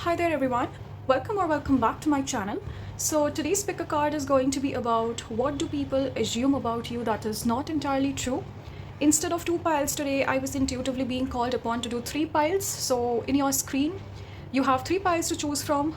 Hi there everyone, welcome back to my channel. So today's pick a card is going to be about what do people assume about you that is not entirely true. Instead of 2 piles today, I was intuitively being called upon to do 3 piles. So in your screen, you have 3 piles to choose from.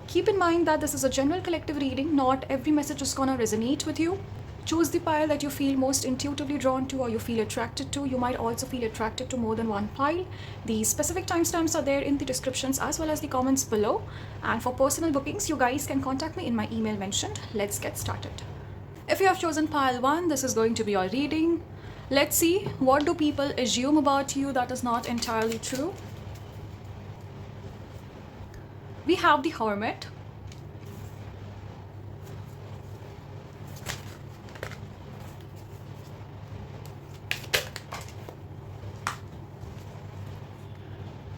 Keep in mind that this is a general collective reading, not every message is gonna resonate with you. Choose the pile that you feel most intuitively drawn to or you feel attracted to. You might also feel attracted to more than one pile. The specific timestamps are there in the descriptions as well as the comments below. And for personal bookings, you guys can contact me in my email mentioned. Let's get started. If you have chosen pile 1, this is going to be your reading. Let's see, what do people assume about you that is not entirely true? We have the Hermit.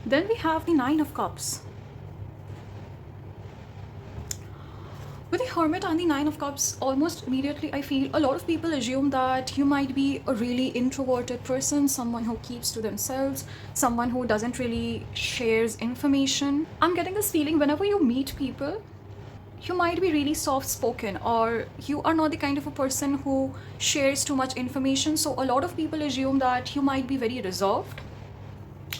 Then we have the Nine of Cups. With the Hermit and the Nine of Cups, almost immediately I feel a lot of people assume that you might be a really introverted person, someone who keeps to themselves, someone who doesn't really shares information. I'm getting this feeling whenever you meet people, you might be really soft-spoken or you are not the kind of a person who shares too much information. So a lot of people assume that you might be very reserved.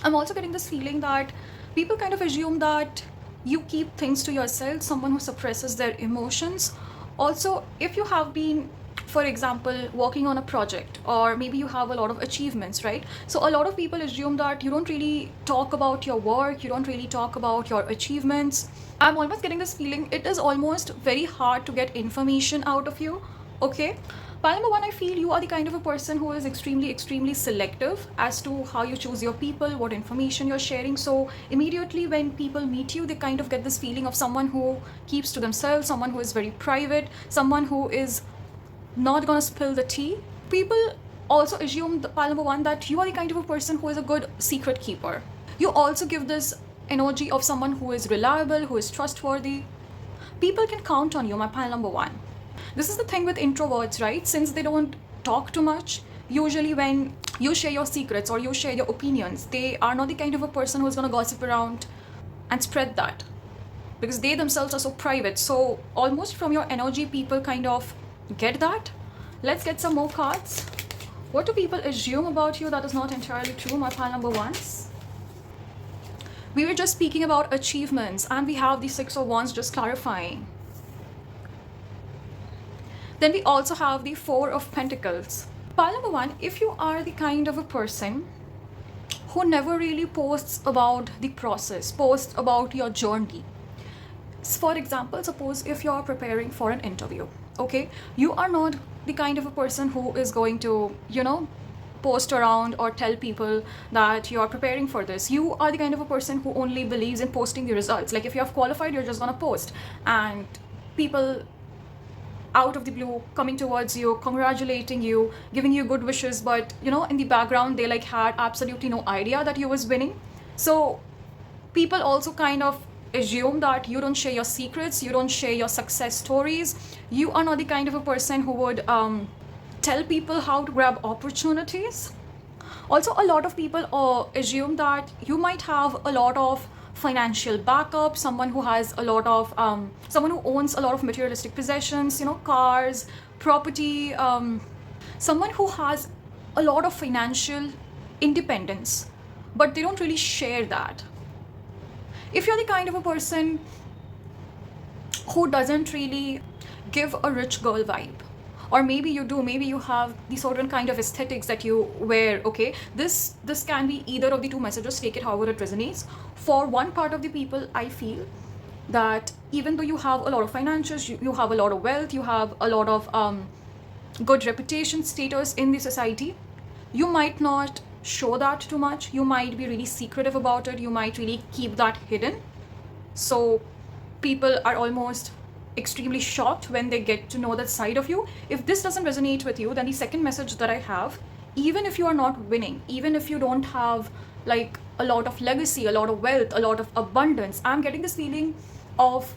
I'm also getting this feeling that people kind of assume that you keep things to yourself, someone who suppresses their emotions. Also, if you have been, for example, working on a project, or maybe you have a lot of achievements, right? So a lot of people assume that you don't really talk about your work, you don't really talk about your achievements. I'm almost getting this feeling it is almost very hard to get information out of you, okay? Pile number 1, I feel you are the kind of a person who is extremely selective as to how you choose your people, what information you're sharing. So immediately when people meet you, they kind of get this feeling of someone who keeps to themselves, someone who is very private, someone who is not gonna spill the tea. People also assume, the pile number 1, that you are the kind of a person who is a good secret keeper. You also give this energy of someone who is reliable, who is trustworthy. People can count on you, my pile number 1. This is the thing with introverts, right? Since they don't talk too much, usually when you share your secrets or you share your opinions, they are not the kind of a person who's gonna gossip around and spread that, because they themselves are so private. So almost from your energy, people kind of get that. Let's get some more cards. What do people assume about you that is not entirely true, my pile number 1s? We were just speaking about achievements and we have the Six of Wands just clarifying. Then we also have the Four of Pentacles. Pile number 1, if you are the kind of a person who never really posts about the process, posts about your journey. For example, suppose if you're preparing for an interview, okay? You are not the kind of a person who is going to, post around or tell people that you are preparing for this. You are the kind of a person who only believes in posting the results. Like if you have qualified, you're just gonna post, and people out of the blue coming towards you, congratulating you, giving you good wishes, but in the background they had absolutely no idea that you was winning. So people also kind of assume that you don't share your secrets, you don't share your success stories. You are not the kind of a person who would tell people how to grab opportunities. Also, a lot of people assume that you might have a lot of financial backup, someone who has a lot of someone who owns a lot of materialistic possessions, cars, property, someone who has a lot of financial independence, but they don't really share that. If you're the kind of a person who doesn't really give a rich girl vibe, or maybe you do, maybe you have the certain kind of aesthetics that you wear, okay? This can be either of the two messages, take it however it resonates. For one part of the people, I feel that even though you have a lot of finances, you have a lot of wealth, you have a lot of good reputation, status in the society, you might not show that too much. You might be really secretive about it, you might really keep that hidden. So people are almost extremely shocked when they get to know that side of you. If this doesn't resonate with you, then the second message that I have, even if you are not winning, even if you don't have like a lot of legacy, a lot of wealth, a lot of abundance, I'm getting this feeling of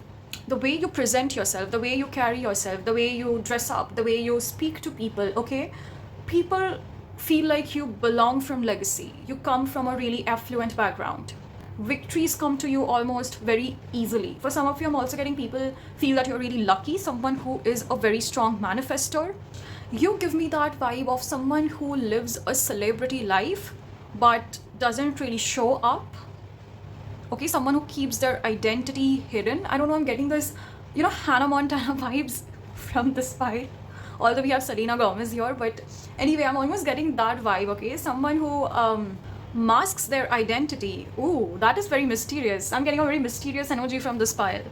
the way you present yourself, the way you carry yourself, the way you dress up, the way you speak to people, okay? People feel like you belong from legacy, you come from a really affluent background. victories come to you almost very easily. For some of you, I'm also getting people feel that you're really lucky, someone who is a very strong manifestor. You give me that vibe of someone who lives a celebrity life but doesn't really show up. Okay, someone who keeps their identity hidden. I don't know, I'm getting this, Hannah Montana vibes from this file. Although we have Selena Gomez here, but anyway, I'm almost getting that vibe, okay? Someone who masks their identity. Ooh, that is very mysterious. I'm getting a very mysterious energy from this pile.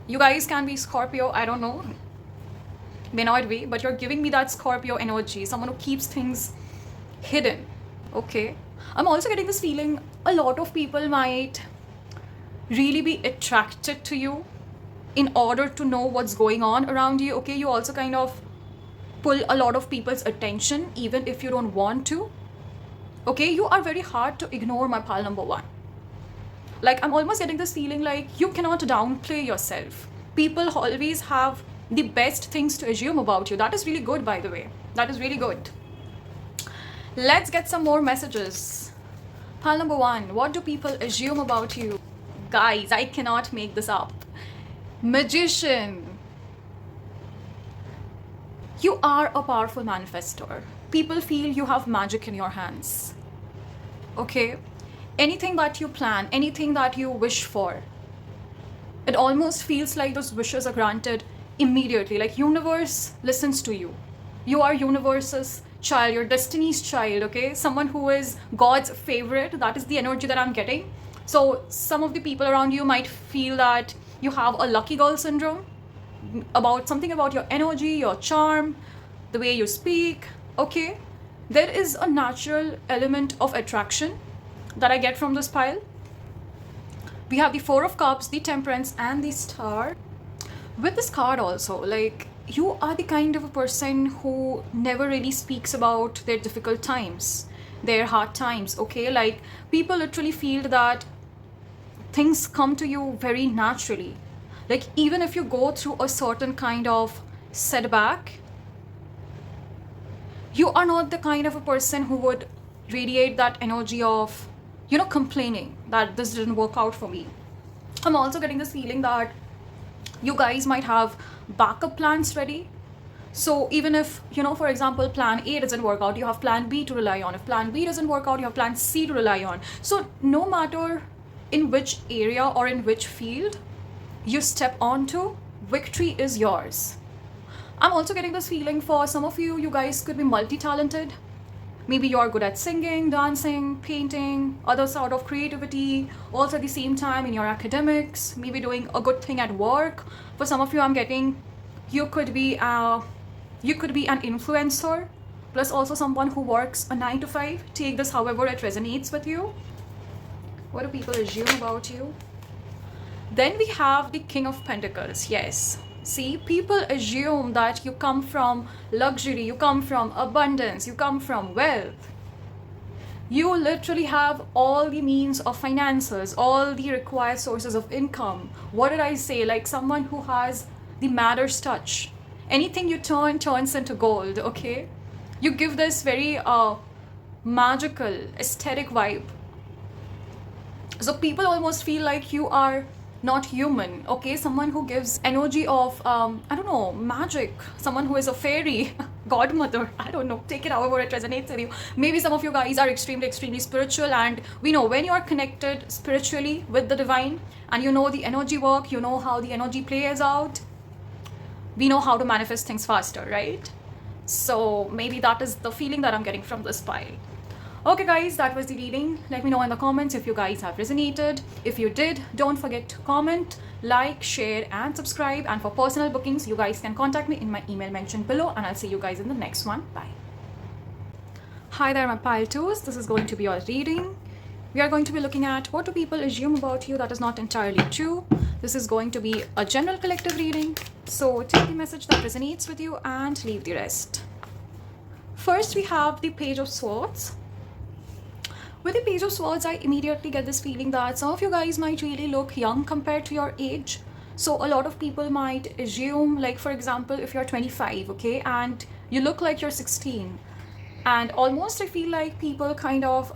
You guys can be Scorpio, I don't know. May not be, but you're giving me that Scorpio energy. Someone who keeps things hidden, okay? I'm also getting this feeling a lot of people might really be attracted to you in order to know what's going on around you, okay? You also kind of pull a lot of people's attention even if you don't want to, okay? You are very hard to ignore, my pile number one. Like, I'm almost getting this feeling like you cannot downplay yourself. People always have the best things to assume about you. That is really good, by the way. That is really good. Let's get some more messages. Pile number one, what do people assume about you? Guys, I cannot make this up. Magician. You are a powerful manifestor. People feel you have magic in your hands. Okay? Anything that you plan, anything that you wish for, it almost feels like those wishes are granted immediately. Like universe listens to you. You are universe's child, your destiny's child, okay? Someone who is God's favorite. That is the energy that I'm getting. So some of the people around you might feel that you have a lucky girl syndrome, about something about your energy, your charm, the way you speak, okay? There is a natural element of attraction that I get from this pile. We have the Four of Cups, the Temperance, and the Star. With this card also, like, you are the kind of a person who never really speaks about their difficult times, their hard times, okay? Like, people literally feel that things come to you very naturally. Like, even if you go through a certain kind of setback, you are not the kind of a person who would radiate that energy of, complaining that this didn't work out for me. I'm also getting this feeling that you guys might have backup plans ready. So even if, for example, plan A doesn't work out, you have plan B to rely on. If plan B doesn't work out, you have plan C to rely on. So no matter in which area or in which field you step onto, victory is yours. I'm also getting this feeling for some of you, you guys could be multi-talented. Maybe you're good at singing, dancing, painting, other sort of creativity. Also at the same time in your academics, maybe doing a good thing at work. For some of you, I'm getting you could be an influencer, plus also someone who works a 9 to 5. Take this however it resonates with you. What do people assume about you? Then we have the King of Pentacles. Yes. See, people assume that you come from luxury, you come from abundance, you come from wealth. You literally have all the means of finances, all the required sources of income. What did I say? Like someone who has the Matter's touch. Anything you turn turns into gold, okay? You give this very magical, aesthetic vibe. So people almost feel like you are not human, okay? Someone who gives energy of, I don't know, magic. Someone who is a fairy, godmother, I don't know. Take it however it resonates with you. Maybe some of you guys are extremely, extremely spiritual, and we know when you are connected spiritually with the divine and you know the energy work, you know how the energy plays out, we know how to manifest things faster, right? So maybe that is the feeling that I'm getting from this pile. Okay guys, that was the reading. Let me know in the comments if you guys have resonated. If you did, don't forget to comment, like, share and subscribe. And for personal bookings, you guys can contact me in my email mentioned below, and I'll see you guys in the next one. Bye. Hi there, my pile twos. This is going to be your reading. We are going to be looking at what do people assume about you that is not entirely true. This is going to be a general collective reading. So take the message that resonates with you and leave the rest. First, we have the Page of Swords. With the Page of Swords, I immediately get this feeling that some of you guys might really look young compared to your age. So a lot of people might assume, like for example, if you're 25, okay, and you look like you're 16. And almost I feel like people kind of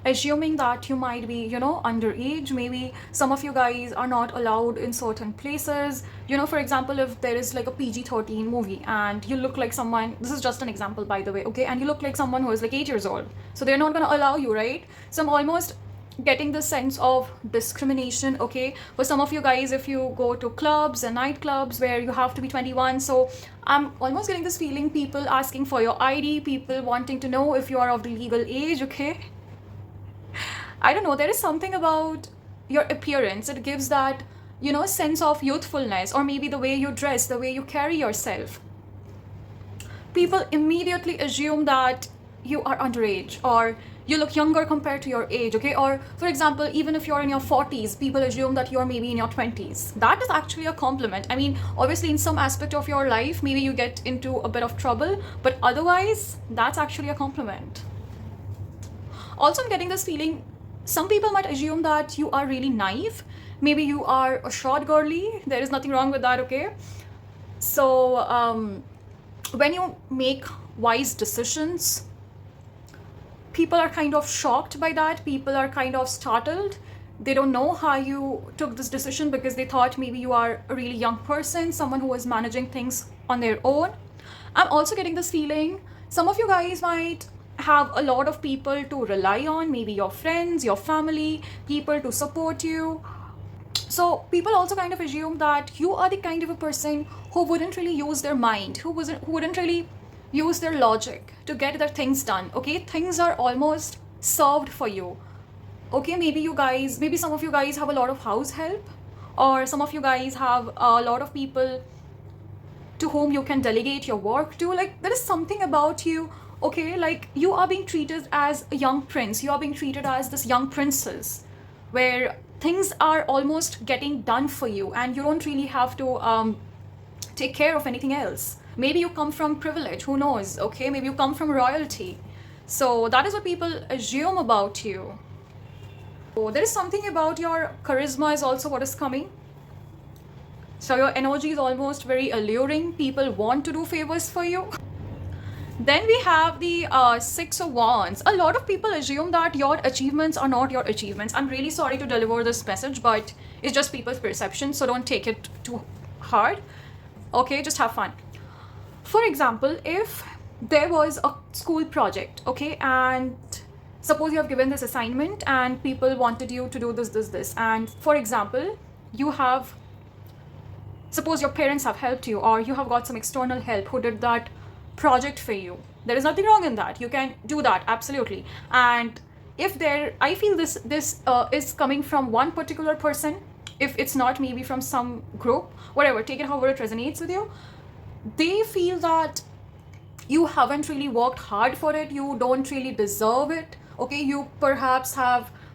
assuming that you might be, underage. Maybe some of you guys are not allowed in certain places. For example, if there is like a PG-13 movie and you look like someone, this is just an example, by the way, okay, and you look like someone who is like 8 years old, so they're not going to allow you, right? So I'm almost getting the sense of discrimination, okay? For some of you guys, if you go to clubs and nightclubs where you have to be 21, so I'm almost getting this feeling, people asking for your ID, people wanting to know if you are of the legal age, okay? I don't know, there is something about your appearance. It gives that, sense of youthfulness, or maybe the way you dress, the way you carry yourself. People immediately assume that you are underage, or you look younger compared to your age, okay? Or for example, even if you're in your 40s, people assume that you're maybe in your 20s. That is actually a compliment. I mean, obviously in some aspect of your life, maybe you get into a bit of trouble, but otherwise, that's actually a compliment. Also, I'm getting this feeling, some people might assume that you are really naive. Maybe you are a short girly. There is nothing wrong with that, okay? So, when you make wise decisions, people are kind of shocked by that. People are kind of startled. They don't know how you took this decision because they thought maybe you are a really young person, someone who is managing things on their own. I'm also getting this feeling, some of you guys might have a lot of people to rely on, maybe your friends, your family, people to support you. So people also kind of assume that you are the kind of a person who wouldn't really use their mind, who wouldn't really use their logic to get their things done, okay? Things are almost served for you, okay? Maybe some of you guys have a lot of house help, or some of you guys have a lot of people to whom you can delegate your work to. Like, there is something about you, okay? Like, you are being treated as a young prince, you are being treated as this young princess, where things are almost getting done for you and you don't really have to take care of anything else. Maybe you come from privilege, who knows, okay? Maybe you come from royalty. So that is what people assume about you. So there is something about your charisma is also what is coming. So your energy is almost very alluring. People want to do favors for you. Then we have the Six of Wands. A lot of people assume that your achievements are not your achievements. I'm really sorry to deliver this message, but it's just people's perception, so don't take it too hard. Okay, just have fun. For example, if there was a school project, okay, and suppose you have given this assignment and people wanted you to do this, and for example, suppose your parents have helped you, or you have got some external help who did that project for you. There is nothing wrong in that. You can do that, absolutely. And if I feel this is coming from one particular person, if it's not maybe from some group, whatever, take it however it resonates with you. They feel that you haven't really worked hard for it, you don't really deserve it, okay? You perhaps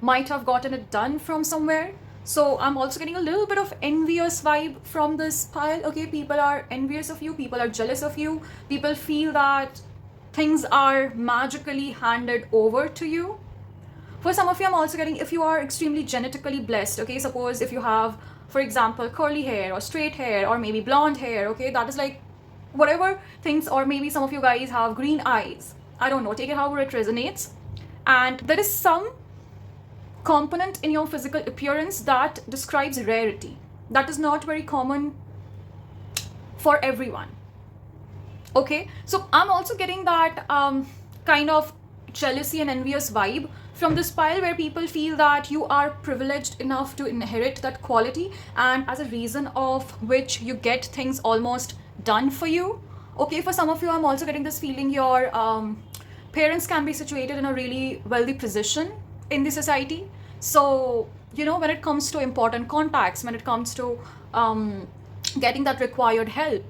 might have gotten it done from somewhere. So I'm also getting a little bit of envious vibe from this pile, okay? People are envious of you, people are jealous of you, people feel that things are magically handed over to you. For some of you, I'm also getting, if you are extremely genetically blessed, okay? Suppose if you have, for example, curly hair or straight hair or maybe blonde hair, okay? That is like whatever things, or maybe some of you guys have green eyes. I don't know, take it however it resonates. And there is some component in your physical appearance that describes rarity. That is not very common for everyone. Okay, so I'm also getting that kind of jealousy and envious vibe from this pile, where people feel that you are privileged enough to inherit that quality, and as a reason of which you get things almost done for you. Okay, for some of you, I'm also getting this feeling your parents can be situated in a really wealthy position in the society. So, when it comes to important contacts, when it comes to getting that required help,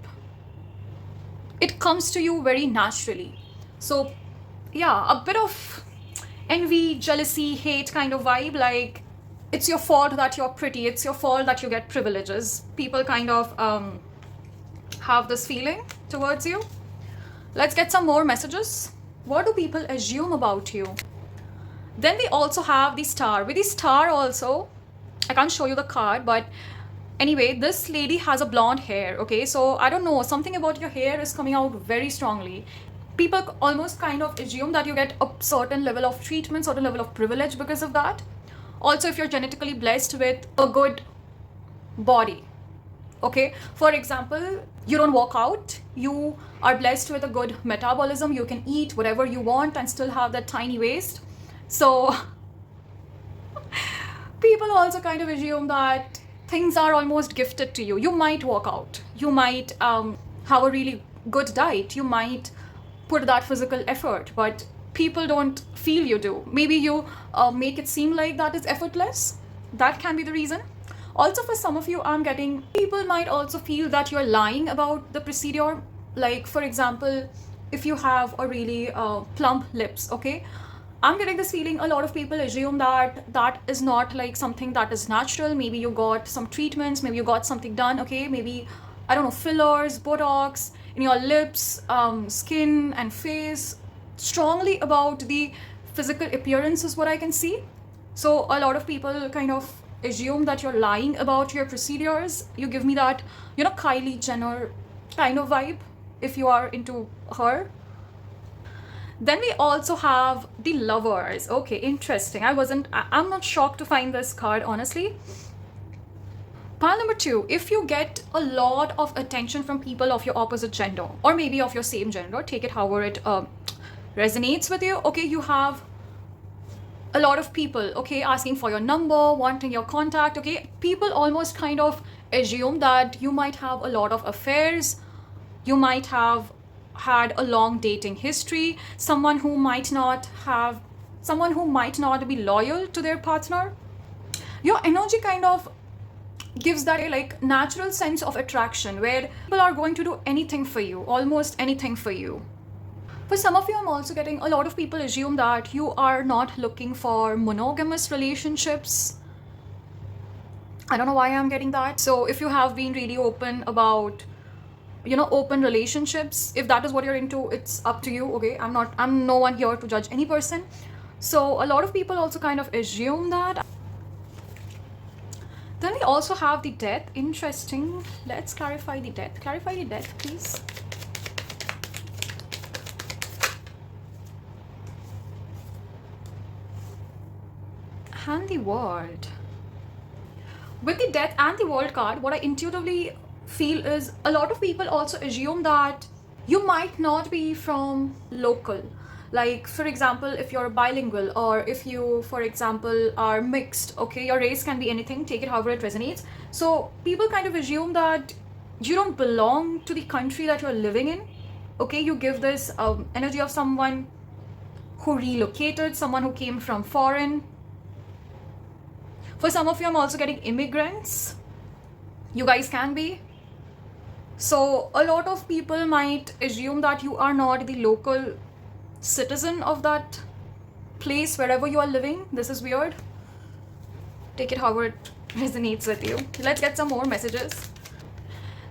it comes to you very naturally. So, yeah, a bit of envy, jealousy, hate kind of vibe, like it's your fault that you're pretty, it's your fault that you get privileges. People kind of have this feeling towards you. Let's get some more messages. What do people assume about you? Then we also have the Star. With the Star also, I can't show you the card, but anyway, this lady has a blonde hair, okay? So I don't know, something about your hair is coming out very strongly. People almost kind of assume that you get a certain level of treatment, certain level of privilege because of that. Also, if you're genetically blessed with a good body, okay, for example, you don't work out, you are blessed with a good metabolism, you can eat whatever you want and still have that tiny waist. So people also kind of assume that things are almost gifted to you. You might work out, you might have a really good diet, you might put that physical effort, but people don't feel you do. Maybe you make it seem like that is effortless. That can be the reason. Also, for some of you, I'm getting people might also feel that you're lying about the procedure. Like, for example, if you have a really plump lips, okay, I'm getting this feeling a lot of people assume that that is not like something that is natural. Maybe you got some treatments, maybe you got something done, okay, maybe, I don't know, fillers, Botox in your lips, skin and face, strongly about the physical appearance is what I can see. So a lot of people kind of assume that you're lying about your procedures. You give me that, you know, Kylie Jenner kind of vibe if you are into her. Then we also have the Lovers. Okay, interesting. I'm not shocked to find this card, honestly. Pile number 2, if you get a lot of attention from people of your opposite gender or maybe of your same gender, take it however it resonates with you. Okay, you have a lot of people, okay, asking for your number, wanting your contact, okay. People almost kind of assume that you might have a lot of affairs, you might have had a long dating history, someone who might not be loyal to their partner. Your energy kind of gives that like natural sense of attraction where people are going to do anything for you, almost anything for you. For some of you, I'm also getting a lot of people assume that you are not looking for monogamous relationships. I don't know why I'm getting that. So if you have been really open about, you know, open relationships, if that is what you're into, it's up to you, okay. I'm no one here to judge any person. So a lot of people also kind of assume that. Then we also have the Death. Interesting. Let's clarify the Death. Clarify the Death, please. And the World. With the Death and the World card, what I intuitively feel is a lot of people also assume that you might not be from local. Like, for example, if you're bilingual or if you, for example, are mixed, okay, your race can be anything, take it however it resonates. So people kind of assume that you don't belong to the country that you're living in, okay. You give this energy of someone who relocated, someone who came from foreign. For some of you, I'm also getting immigrants. You guys can be. So a lot of people might assume that you are not the local citizen of that place wherever you are living. This is weird. Take it however it resonates with you. Let's get some more messages.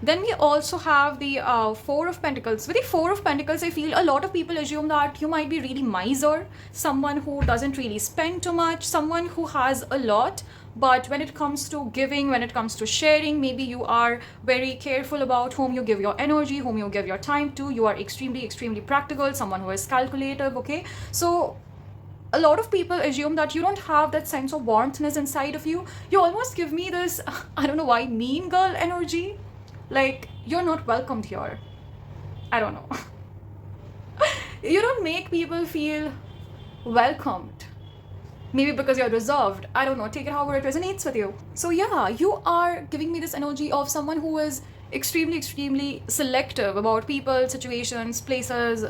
Then we also have the Four of Pentacles. With the Four of Pentacles, I feel a lot of people assume that you might be really miser, someone who doesn't really spend too much, someone who has a lot, but when it comes to giving, when it comes to sharing, maybe you are very careful about whom you give your energy, whom you give your time to. You are extremely practical, someone who is calculative, okay. So a lot of people assume that you don't have that sense of warmthness inside of you. You almost give me this, I don't know why, mean girl energy. Like, you're not welcomed here. I don't know. You don't make people feel welcomed. Maybe because you're reserved. I don't know. Take it however it resonates with you. So yeah, you are giving me this energy of someone who is extremely selective about people, situations, places.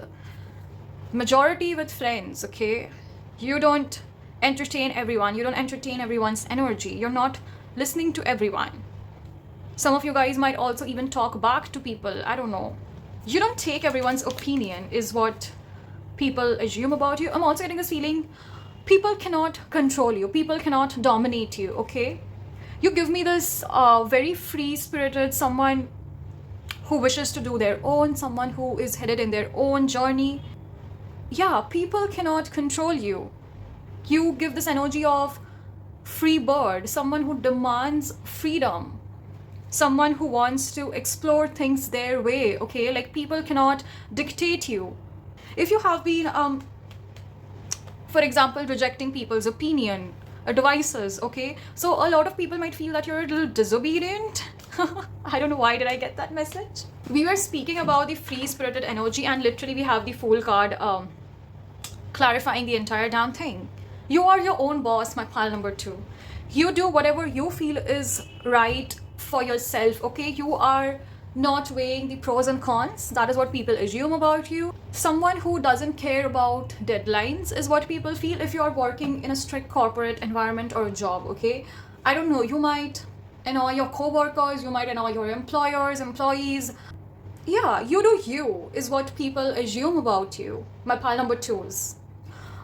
Majority with friends, okay? You don't entertain everyone. You don't entertain everyone's energy. You're not listening to everyone. Some of you guys might also even talk back to people. I don't know. You don't take everyone's opinion is what people assume about you. I'm also getting this feeling people cannot control you. People cannot dominate you, okay? You give me this very free-spirited someone who wishes to do their own, someone who is headed in their own journey. Yeah, people cannot control you. You give this energy of free bird, someone who demands freedom. Someone who wants to explore things their way, okay? Like, people cannot dictate you. If you have been for example, rejecting people's opinion, advices, okay? So a lot of people might feel that you're a little disobedient. I don't know why did I get that message. We were speaking about the free-spirited energy, and literally we have the Fool card clarifying the entire damn thing. You are your own boss, my pile number 2. You do whatever you feel is right for yourself, okay? You are not weighing the pros and cons. That is what people assume about you. Someone who doesn't care about deadlines is what people feel if you're working in a strict corporate environment or a job, okay? I don't know, you might annoy your co-workers, you might annoy your employers, employees. Yeah, you do you is what people assume about you, my pile number 2s.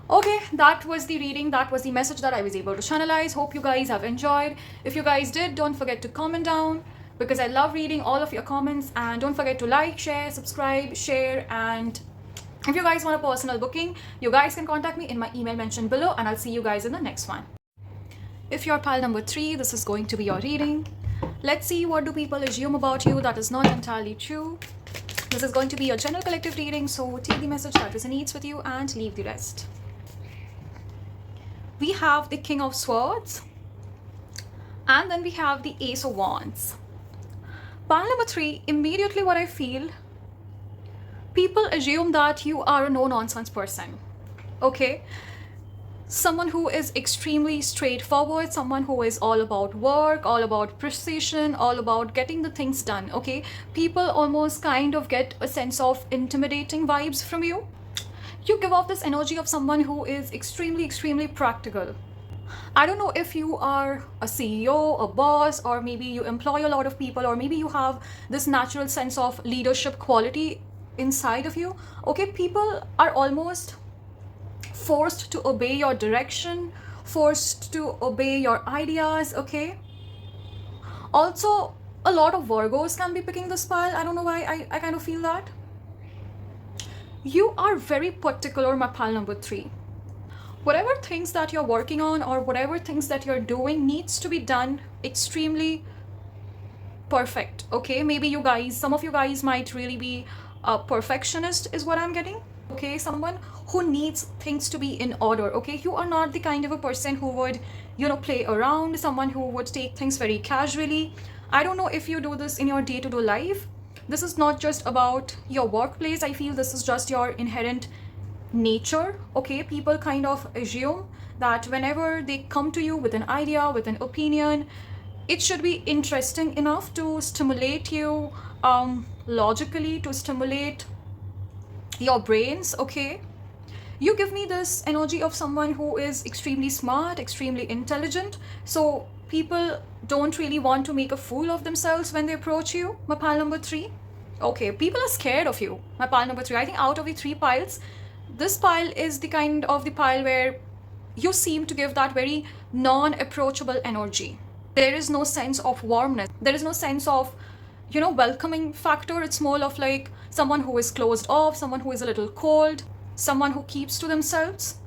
Okay, that was the reading, that was the message that I was able to channelize. Hope you guys have enjoyed. If you guys did, don't forget to comment down, because I love reading all of your comments. And don't forget to like, share, subscribe, share, and if you guys want a personal booking, you guys can contact me in my email mentioned below, and I'll see you guys in the next one. If you're pile number 3, this is going to be your reading. Let's see, what do people assume about you that is not entirely true. This is going to be your general collective reading, so take the message that resonates with you and leave the rest. We have the King of Swords, and then we have the Ace of Wands. Pile number 3, immediately what I feel, people assume that you are a no-nonsense person, okay? Someone who is extremely straightforward, someone who is all about work, all about precision, all about getting the things done, okay? People almost kind of get a sense of intimidating vibes from you. You give off this energy of someone who is extremely practical. I don't know if you are a CEO, a boss, or maybe you employ a lot of people, or maybe you have this natural sense of leadership quality inside of you, okay? People are almost forced to obey your direction, forced to obey your ideas, okay? Also, a lot of Virgos can be picking this pile. I don't know why I kind of feel that. You are very particular, my pile number 3. Whatever things that you're working on or whatever things that you're doing needs to be done extremely perfect, okay? Maybe you guys, some of you guys might really be a perfectionist is what I'm getting, okay? Someone who needs things to be in order, okay? You are not the kind of a person who would, you know, play around, someone who would take things very casually. I don't know if you do this in your day-to-day life. This is not just about your workplace. I feel this is just your inherent nature, okay? People kind of assume that whenever they come to you with an idea, with an opinion, it should be interesting enough to stimulate you logically, to stimulate your brains, okay? You give me this energy of someone who is extremely smart, extremely intelligent, so people don't really want to make a fool of themselves when they approach you, my pile number 3. Okay, people are scared of you, my pile number 3. I think out of the 3 piles, this pile is the kind of the pile where you seem to give that very non-approachable energy. There is no sense of warmness. There is no sense of, you know, welcoming factor. It's more of like someone who is closed off, someone who is a little cold, someone who keeps to themselves.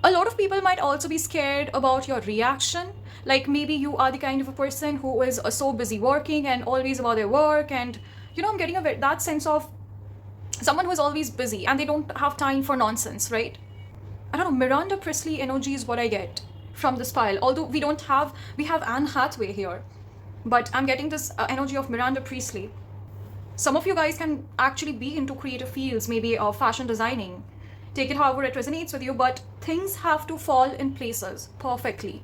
A lot of people might also be scared about your reaction. Like maybe you are the kind of a person who is so busy working and always about their work, and you know, I'm getting that sense of someone who is always busy and they don't have time for nonsense, right? I don't know, Miranda Priestly energy is what I get from this pile. Although we have Anne Hathaway here, but I'm getting this energy of Miranda Priestly. Some of you guys can actually be into creative fields, maybe fashion designing. Take it however it resonates with you, but things have to fall in places perfectly.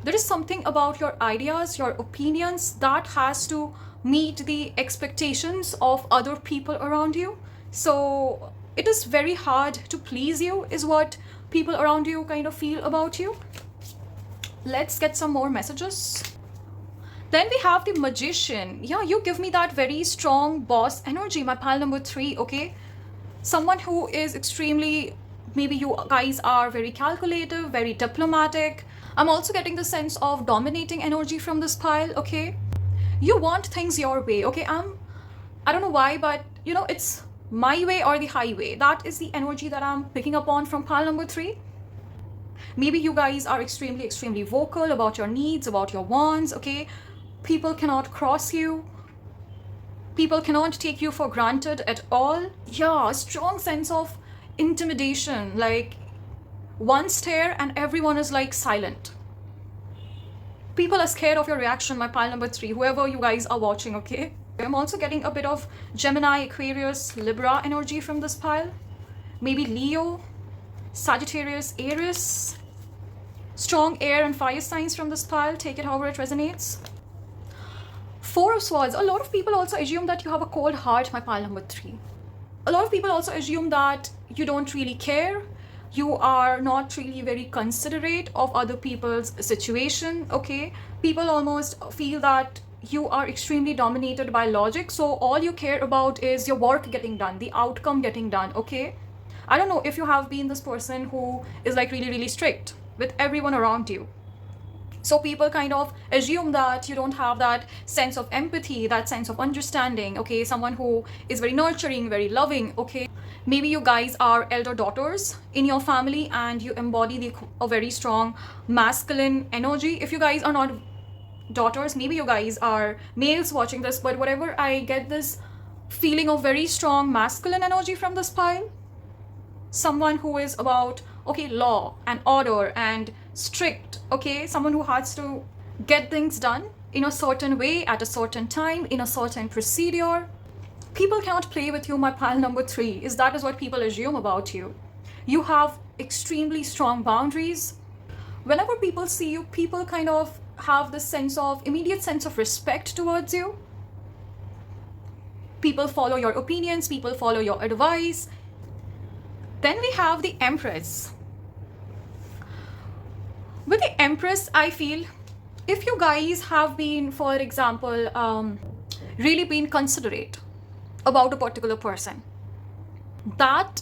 There is something about your ideas, your opinions that has to meet the expectations of other people around you. So it is very hard to please you is what people around you kind of feel about you. Let's get some more messages. Then we have the Magician. Yeah, you give me that very strong boss energy, my pile number 3, okay? Someone who is extremely, maybe you guys are very calculative, very diplomatic. I'm also getting the sense of dominating energy from this pile, okay? You want things your way, okay? I don't know why, but you know, it's my way or the highway. That is the energy that I'm picking up on from pile number 3. Maybe you guys are extremely vocal about your needs, about your wants, okay? People cannot cross you. People cannot take you for granted at all. Yeah, a strong sense of intimidation, like one stare and everyone is like silent. People are scared of your reaction, my pile number 3, whoever you guys are watching, okay? I'm also getting a bit of Gemini, Aquarius, Libra energy from this pile. Maybe Leo, Sagittarius, Aries. Strong air and fire signs from this pile. Take it however it resonates. 4 of Swords. A lot of people also assume that you have a cold heart, my pile number 3. A lot of people also assume that you don't really care. You are not really very considerate of other people's situation, okay? People almost feel that you are extremely dominated by logic, so all you care about is your work getting done, the outcome getting done, okay? I don't know if you have been this person who is like really strict with everyone around you. So people kind of assume that you don't have that sense of empathy, that sense of understanding, okay? Someone who is very nurturing, very loving, okay? Maybe you guys are elder daughters in your family and you embody a very strong masculine energy. If you guys are not daughters, maybe you guys are males watching this, but whatever, I get this feeling of very strong masculine energy from this pile. Someone who is about, okay, law and order and strict, okay? Someone who has to get things done in a certain way, at a certain time, in a certain procedure. People cannot play with you, my pile number 3, that is what people assume about you. You have extremely strong boundaries. Whenever people see you, people kind of have this immediate sense of respect towards you. People follow your opinions, people follow your advice. Then we have the Empress. With the Empress, I feel if you guys have been, for example, really been considerate about a particular person, that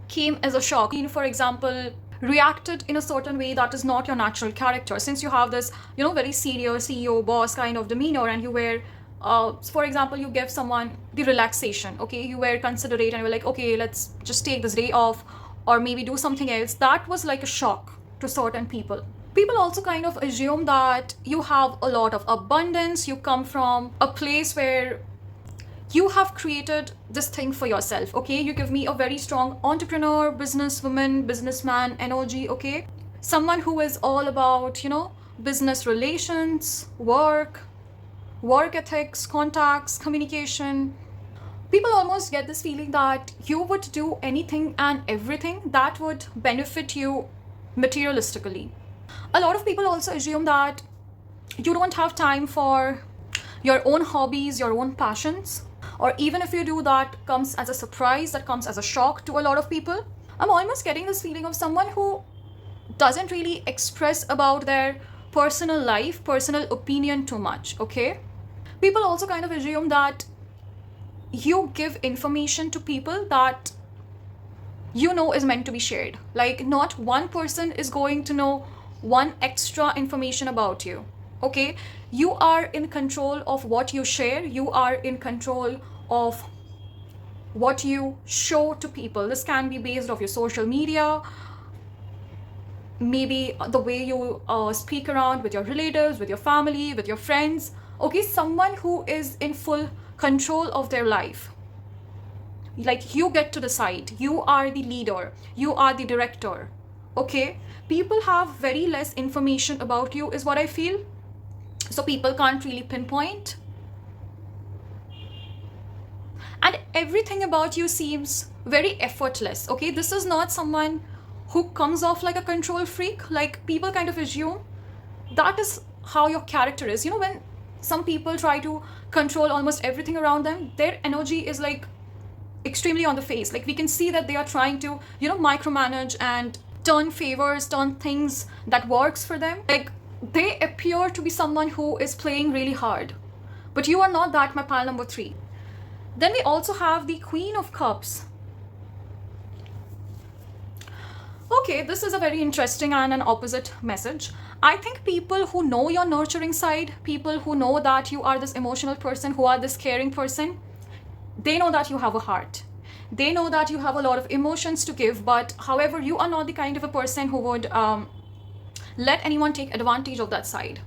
came as a shock. For example, reacted in a certain way that is not your natural character. Since you have this, very serious CEO, boss kind of demeanor, and you were, for example, you give someone the relaxation, okay? You were considerate and you were like, okay, let's just take this day off or maybe do something else. That was like a shock to certain people. People also kind of assume that you have a lot of abundance. You come from a place where you have created this thing for yourself, okay? You give me a very strong entrepreneur, businesswoman, businessman energy, okay? Someone who is all about, business relations, work ethics, contacts, communication. People almost get this feeling that you would do anything and everything that would benefit you materialistically. A lot of people also assume that you don't have time for your own hobbies, your own passions. Or even if you do, that comes as a surprise, that comes as a shock to a lot of people. I'm almost getting this feeling of someone who doesn't really express about their personal life, personal opinion too much, okay? People also kind of assume that you give information to people that is meant to be shared. Like, not one person is going to know one extra information about you, okay? You are in control of what you share. You are in control of what you show to people. This can be based off your social media, maybe the way you speak around with your relatives, with your family, with your friends, okay? Someone who is in full control of their life. Like, you get to decide. You are the leader. You are the director, okay? People have very less information about you is what I feel. So people can't really pinpoint. And everything about you seems very effortless, okay? This is not someone who comes off like a control freak. Like, people kind of assume that is how your character is. When some people try to control almost everything around them, their energy is like extremely on the face. Like, we can see that they are trying to, micromanage and turn favors, turn things that works for them. Like, they appear to be someone who is playing really hard. But you are not that, my pile number 3. Then we also have the Queen of Cups. Okay, this is a very interesting and an opposite message. I think people who know your nurturing side, people who know that you are this emotional person, who are this caring person, they know that you have a heart. They know that you have a lot of emotions to give, but however, you are not the kind of a person who would let anyone take advantage of that side.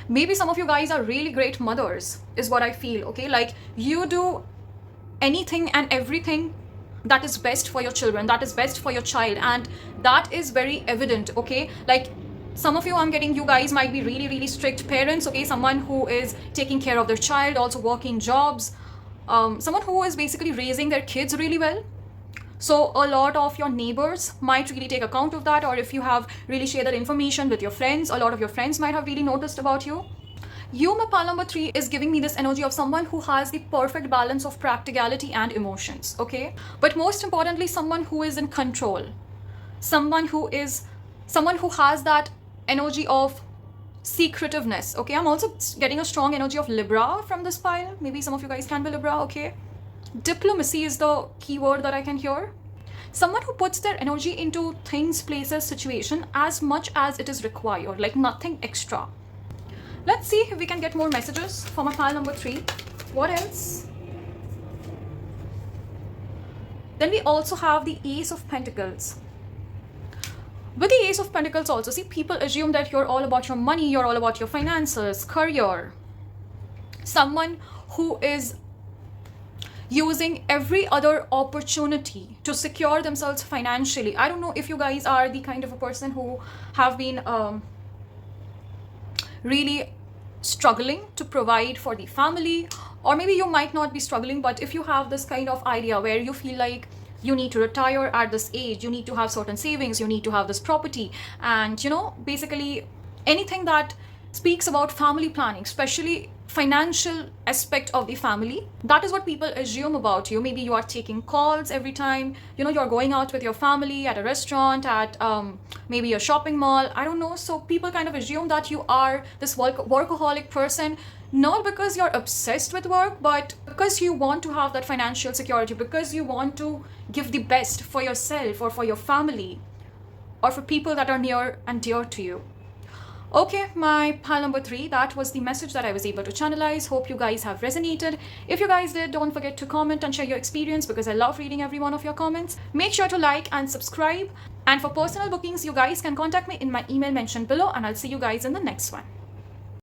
Maybe some of you guys are really great mothers, is what I feel, okay? Like, you do anything and everything that is best for your children, that is best for your child, and that is very evident. Okay, like some of you, I'm getting, you guys might be really, really strict parents. Okay, someone who is taking care of their child, also working jobs, someone who is basically raising their kids really well. So a lot of your neighbors might really take account of that, or if you have really shared that information with your friends, a lot of your friends might have really noticed about you. You, my pile number 3, is giving me this energy of someone who has the perfect balance of practicality and emotions, okay? But most importantly, someone who is in control. Someone who has that energy of secretiveness, okay? I'm also getting a strong energy of Libra from this pile. Maybe some of you guys can be Libra, okay? Diplomacy is the key word that I can hear. Someone who puts their energy into things, places, situation as much as it is required, like nothing extra. Let's see if we can get more messages for my pile number 3. What else? Then we also have the Ace of Pentacles. With the Ace of Pentacles also, see, people assume that you're all about your money, you're all about your finances, career. Someone who is using every other opportunity to secure themselves financially. I don't know if you guys are the kind of a person who have been really struggling to provide for the family, or maybe you might not be struggling, but if you have this kind of idea where you feel like you need to retire at this age, you need to have certain savings, you need to have this property, and basically anything that speaks about family planning, especially financial aspect of the family, that is what people assume about you. Maybe you are taking calls every time you're going out with your family at a restaurant, at maybe a shopping mall, I don't know. So people kind of assume that you are this workaholic person, not because you're obsessed with work, but because you want to have that financial security, because you want to give the best for yourself or for your family or for people that are near and dear to you. Okay, my pile number 3, that was the message that I was able to channelize. Hope you guys have resonated. If you guys did, don't forget to comment and share your experience, because I love reading every one of your comments. Make sure to like and subscribe. And for personal bookings, you guys can contact me in my email mentioned below, and I'll see you guys in the next one.